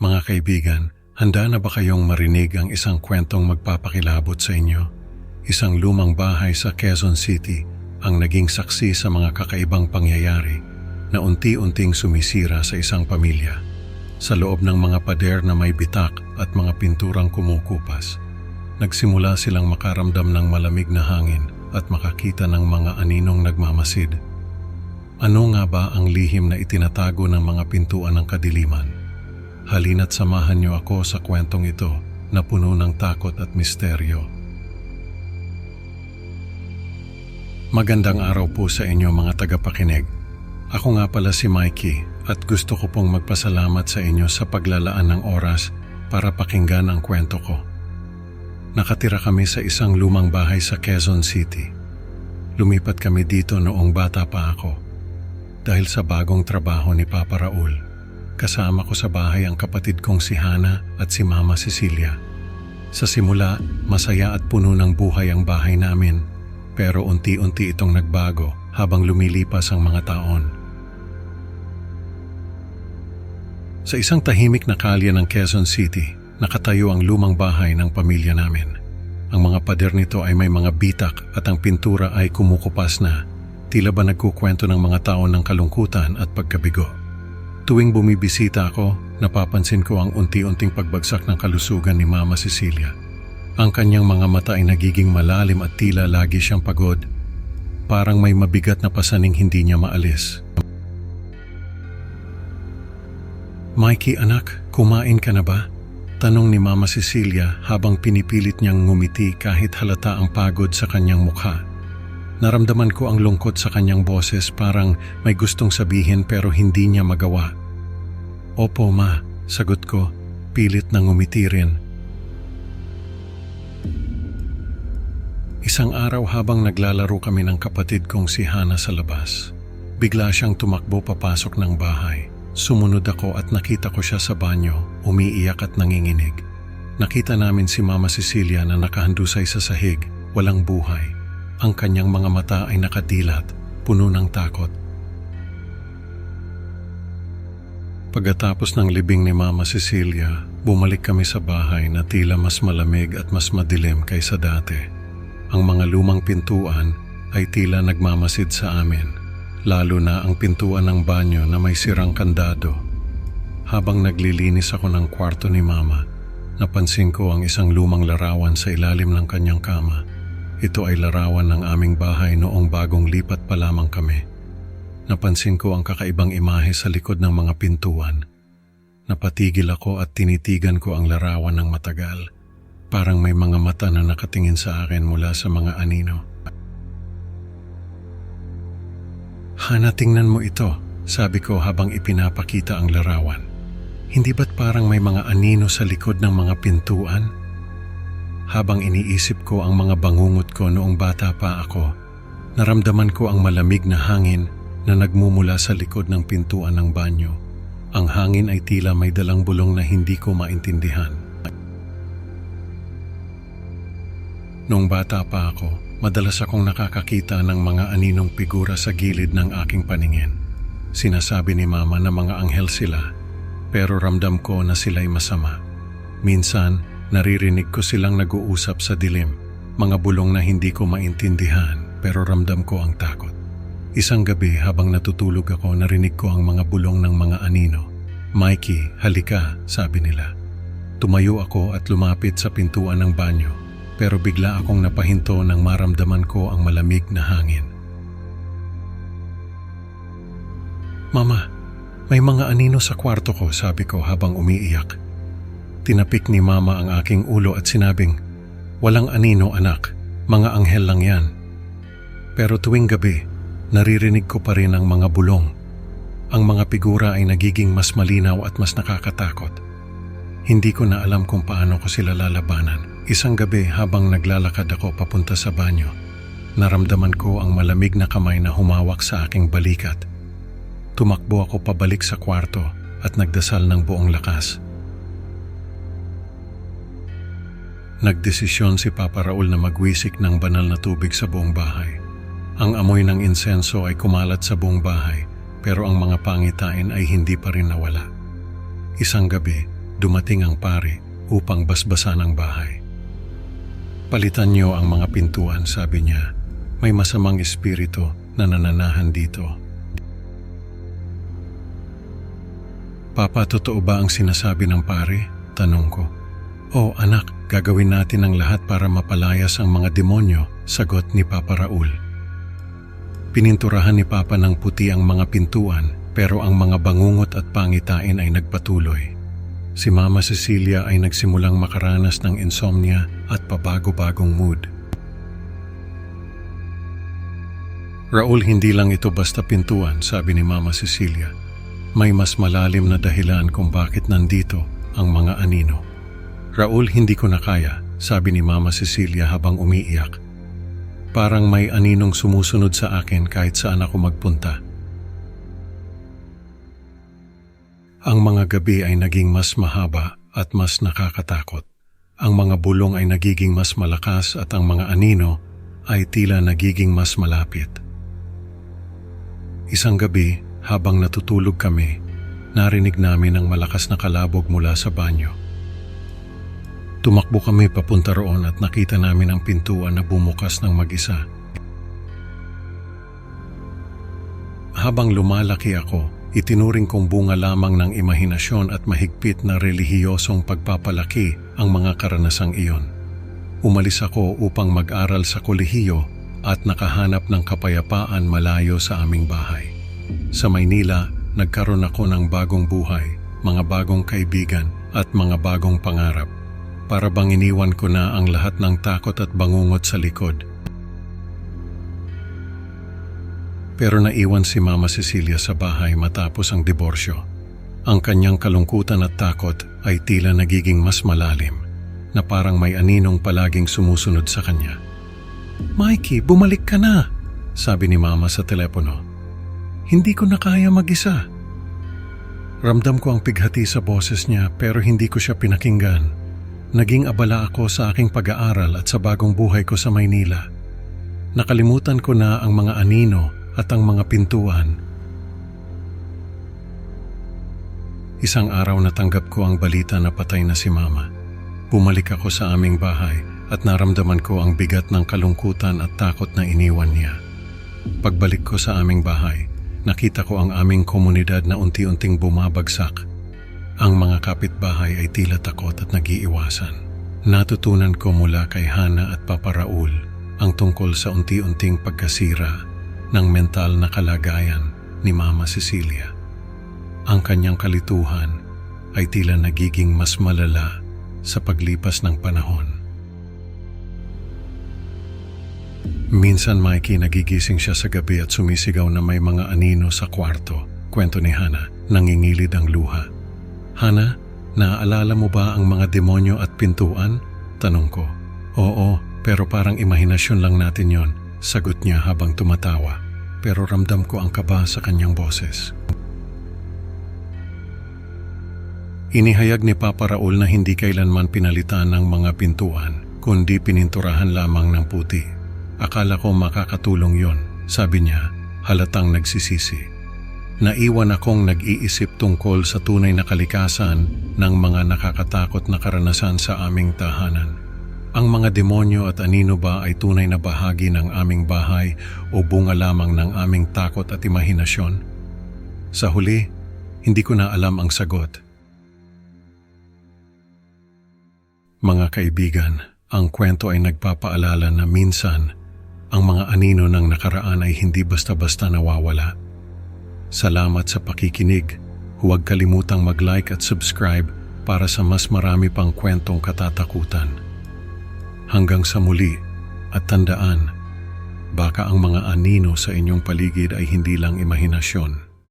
Mga kaibigan, handa na ba kayong marinig ang isang kwentong magpapakilabot sa inyo? Isang lumang bahay sa Quezon City ang naging saksi sa mga kakaibang pangyayari na unti-unting sumisira sa isang pamilya. Sa loob ng mga pader na may bitak at mga pinturang kumukupas, nagsimula silang makaramdam ng malamig na hangin at makakita ng mga aninong nagmamasid. Ano nga ba ang lihim na itinatago ng mga pintuan ng kadiliman? Halina't samahan niyo ako sa kwentong ito na puno ng takot at misteryo. Magandang araw po sa inyo mga tagapakinig. Ako nga pala si Mikey at gusto ko pong magpasalamat sa inyo sa paglalaan ng oras para pakinggan ang kwento ko. Nakatira kami sa isang lumang bahay sa Quezon City. Lumipat kami dito noong bata pa ako dahil sa bagong trabaho ni Papa Raul. Kasama ko sa bahay ang kapatid kong si Hana at si Mama Cecilia. Sa simula, masaya at puno ng buhay ang bahay namin, pero unti-unti itong nagbago habang lumilipas ang mga taon. Sa isang tahimik na kalye ng Quezon City, nakatayo ang lumang bahay ng pamilya namin. Ang mga pader nito ay may mga bitak at ang pintura ay kumukupas na, tila ba nagkukwento ng mga taon ng kalungkutan at pagkabigo. Tuwing bumibisita ako, napapansin ko ang unti-unting pagbagsak ng kalusugan ni Mama Cecilia. Ang kanyang mga mata ay nagiging malalim at tila lagi siyang pagod. Parang may mabigat na pasaning hindi niya maalis. "Mikey anak, kumain ka na ba?" Tanong ni Mama Cecilia habang pinipilit niyang ngumiti kahit halata ang pagod sa kanyang mukha. Naramdaman ko ang lungkot sa kanyang boses, parang may gustong sabihin pero hindi niya magawa. "Opo ma," sagot ko, pilit na ngumiti rin. Isang araw habang naglalaro kami ng kapatid kong si Hana sa labas, bigla siyang tumakbo papasok ng bahay. Sumunod ako at nakita ko siya sa banyo, umiiyak at nanginginig. Nakita namin si Mama Cecilia na nakahandusay sa sahig, walang buhay. Ang kanyang mga mata ay nakadilat, puno ng takot. Pagkatapos ng libing ni Mama Cecilia, bumalik kami sa bahay na tila mas malamig at mas madilim kaysa dati. Ang mga lumang pintuan ay tila nagmamasid sa amin, lalo na ang pintuan ng banyo na may sirang kandado. Habang naglilinis ako ng kwarto ni Mama, napansin ko ang isang lumang larawan sa ilalim ng kanyang kama. Ito ay larawan ng aming bahay noong bagong lipat pa lamang kami. Napansin ko ang kakaibang imahe sa likod ng mga pintuan. Napatigil ako at tinitigan ko ang larawan ng matagal. Parang may mga mata na nakatingin sa akin mula sa mga anino. "Hana, tingnan mo ito," sabi ko habang ipinapakita ang larawan. "Hindi ba't parang may mga anino sa likod ng mga pintuan?" Habang iniisip ko ang mga bangungot ko noong bata pa ako, naramdaman ko ang malamig na hangin na nagmumula sa likod ng pintuan ng banyo. Ang hangin ay tila may dalang bulong na hindi ko maintindihan. Noong bata pa ako, madalas akong nakakakita ng mga aninong figura sa gilid ng aking paningin. Sinasabi ni Mama na mga anghel sila, pero ramdam ko na sila'y masama. Minsan, naririnig ko silang nag-uusap sa dilim, mga bulong na hindi ko maintindihan pero ramdam ko ang takot. Isang gabi habang natutulog ako, narinig ko ang mga bulong ng mga anino. "Mikey, halika," sabi nila. Tumayo ako at lumapit sa pintuan ng banyo, pero bigla akong napahinto nang maramdaman ko ang malamig na hangin. "Mama, may mga anino sa kwarto ko," sabi ko habang umiiyak. Tinapik ni Mama ang aking ulo at sinabing, "Walang anino anak, mga anghel lang yan." Pero tuwing gabi, naririnig ko pa rin ang mga bulong. Ang mga figura ay nagiging mas malinaw at mas nakakatakot. Hindi ko na alam kung paano ko sila lalabanan. Isang gabi habang naglalakad ako papunta sa banyo, naramdaman ko ang malamig na kamay na humawak sa aking balikat. Tumakbo ako pabalik sa kwarto at nagdasal ng buong lakas. Nagdesisyon si Papa Raul na magwisik ng banal na tubig sa buong bahay. Ang amoy ng insenso ay kumalat sa buong bahay, pero ang mga pangitain ay hindi pa rin nawala. Isang gabi, dumating ang pari upang basbasan ang bahay. Palitan niyo ang mga pintuan, sabi niya. May masamang espiritu na nananahan dito. Papa, totoo ba ang sinasabi ng pari? Tanong ko. Oh anak, gagawin natin ang lahat para mapalayas ang mga demonyo, sagot ni Papa Raul. Pininturahan ni Papa ng puti ang mga pintuan, pero ang mga bangungot at pangitain ay nagpatuloy. Si Mama Cecilia ay nagsimulang makaranas ng insomnia at pabago-bagong mood. Raul, hindi lang ito basta pintuan, sabi ni Mama Cecilia. May mas malalim na dahilan kung bakit nandito ang mga anino. Raul, hindi ko na kaya, sabi ni Mama Cecilia habang umiiyak. Parang may aninong sumusunod sa akin kahit saan ako magpunta. Ang mga gabi ay naging mas mahaba at mas nakakatakot. Ang mga bulong ay nagiging mas malakas at ang mga anino ay tila nagiging mas malapit. Isang gabi, habang natutulog kami, narinig namin ang malakas na kalabog mula sa banyo. Tumakbo kami papunta roon at nakita namin ang pintuan na bumukas ng mag-isa. Habang lumalaki ako, itinuring kong bunga lamang ng imahinasyon at mahigpit na relihiyosong pagpapalaki ang mga karanasang iyon. Umalis ako upang mag-aral sa kolehiyo at nakahanap ng kapayapaan malayo sa aming bahay. Sa Maynila, nagkaroon ako ng bagong buhay, mga bagong kaibigan at mga bagong pangarap. Para bang iniwan ko na ang lahat ng takot at bangungot sa likod. Pero naiwan si Mama Cecilia sa bahay matapos ang diborsyo. Ang kanyang kalungkutan at takot ay tila nagiging mas malalim, na parang may aninong palaging sumusunod sa kanya. Mikey, bumalik ka na, sabi ni Mama sa telepono. Hindi ko na kaya mag-isa. Ramdam ko ang pighati sa boses niya pero hindi ko siya pinakinggan. Naging abala ako sa aking pag-aaral at sa bagong buhay ko sa Maynila. Nakalimutan ko na ang mga anino at ang mga pintuan. Isang araw natanggap ko ang balita na patay na si Mama. Bumalik ako sa aming bahay at naramdaman ko ang bigat ng kalungkutan at takot na iniwan niya. Pagbalik ko sa aming bahay, nakita ko ang aming komunidad na unti-unting bumabagsak. Ang mga kapitbahay ay tila takot at nag-iiwasan. Natutunan ko mula kay Hana at Papa Raul ang tungkol sa unti-unting pagkasira ng mental na kalagayan ni Mama Cecilia. Ang kanyang kalituhan ay tila nagiging mas malala sa paglipas ng panahon. Minsan, Mikey, nagigising siya sa gabi at sumisigaw na may mga anino sa kwarto. Kwento ni Hana, nangingilid ang luha. Hana, naaalala mo ba ang mga demonyo at pintuan? Tanong ko. Oo, pero parang imahinasyon lang natin yon, sagot niya habang tumatawa. Pero ramdam ko ang kaba sa kanyang boses. Inihayag ni Papa Raul na hindi kailanman pinalitan ng mga pintuan, kundi pininturahan lamang ng puti. Akala ko makakatulong yon, sabi niya, halatang nagsisisi. Naiwan akong nag-iisip tungkol sa tunay na kalikasan ng mga nakakatakot na karanasan sa aming tahanan. Ang mga demonyo at anino ba ay tunay na bahagi ng aming bahay o bunga lamang ng aming takot at imahinasyon? Sa huli, hindi ko na alam ang sagot. Mga kaibigan, ang kwento ay nagpapaalala na minsan, ang mga anino ng nakaraan ay hindi basta-basta nawawala. Salamat sa pakikinig. Huwag kalimutang mag-like at subscribe para sa mas marami pang kwentong katatakutan. Hanggang sa muli, at tandaan, baka ang mga anino sa inyong paligid ay hindi lang imahinasyon.